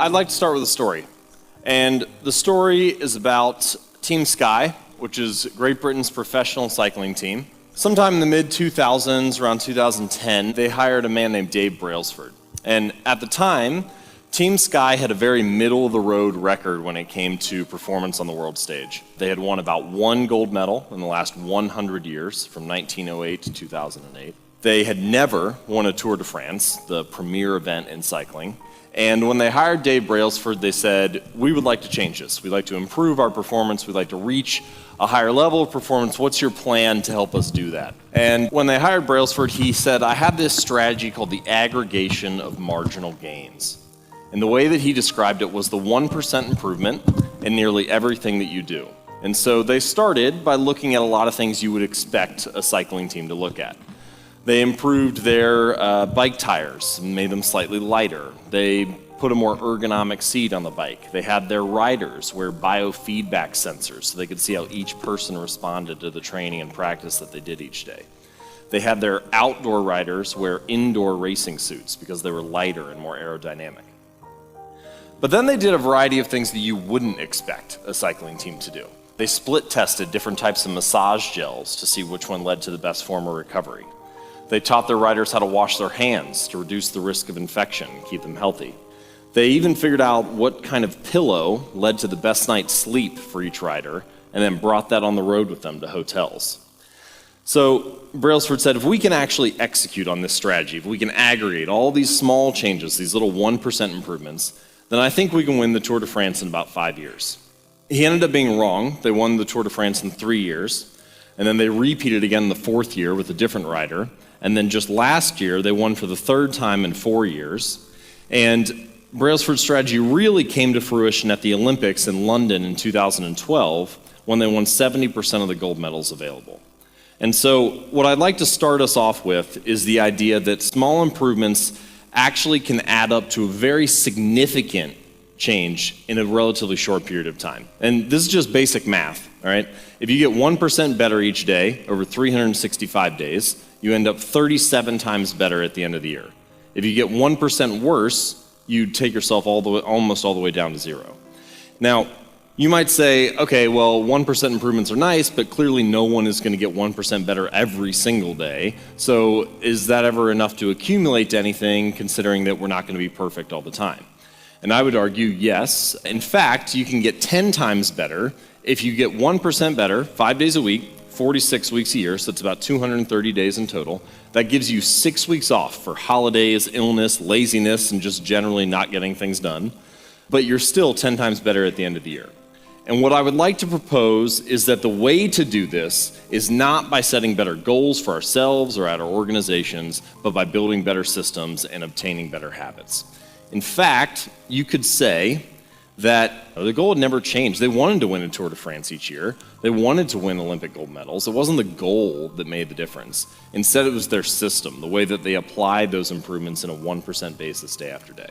I'd like to start with a story. And the story is about Team Sky, which is Great Britain's professional cycling team. Sometime in the mid-2000s, around 2010, they hired a man named Dave Brailsford. And at the time, Team Sky had a very middle-of-the-road record when it came to performance on the world stage. They had won about 1 gold medal in the last 100 years, from 1908 to 2008. They had never won a Tour de France, the premier event in cycling. And when they hired Dave Brailsford, they said, we would like to change this. We'd like to improve our performance. We'd like to reach a higher level of performance. What's your plan to help us do that? And when they hired Brailsford, he said, I have this strategy called the aggregation of marginal gains. And the way that he described it was the 1% improvement in nearly everything that you do. And so they started by looking at a lot of things you would expect a cycling team to look at. They improved their bike tires, made them slightly lighter. They put a more ergonomic seat on the bike. They had their riders wear biofeedback sensors so they could see how each person responded to the training and practice that they did each day. They had their outdoor riders wear indoor racing suits because they were lighter and more aerodynamic. But then they did a variety of things that you wouldn't expect a cycling team to do. They split tested different types of massage gels to see which one led to the best form of recovery. They taught their riders how to wash their hands to reduce the risk of infection and keep them healthy. They even figured out what kind of pillow led to the best night's sleep for each rider, and then brought that on the road with them to hotels. So Brailsford said, if we can actually execute on this strategy, if we can aggregate all these small changes, these little 1% improvements, then I think we can win the Tour de France in about 5 years. He ended up being wrong. They won the Tour de France in 3 years, and then they repeated again the 4th year with a different rider. And then just last year, they won for the 3rd time in 4 years. And Brailsford's strategy really came to fruition at the Olympics in London in 2012, when they won 70% of the gold medals available. And so what I'd like to start us off with is the idea that small improvements actually can add up to a very significant change in a relatively short period of time. And this is just basic math, all right? If you get 1% better each day over 365 days, you end up 37 times better at the end of the year. If you get 1% worse, you take yourself almost all the way down to 0. Now, you might say, okay, well, 1% improvements are nice, but clearly no one is going to get 1% better every single day. So is that ever enough to accumulate to anything, considering that we're not going to be perfect all the time? And I would argue, yes. In fact, you can get 10 times better if you get 1% better 5 days a week, 46 weeks a year, so it's about 230 days in total. That gives you 6 weeks off for holidays, illness, laziness, and just generally not getting things done. But you're still 10 times better at the end of the year. And what I would like to propose is that the way to do this is not by setting better goals for ourselves or at our organizations, but by building better systems and obtaining better habits. In fact, you could say that the goal had never changed. They wanted to win a Tour de France each year. They wanted to win Olympic gold medals. It wasn't the goal that made the difference. Instead, it was their system, the way that they applied those improvements in a 1% basis day after day.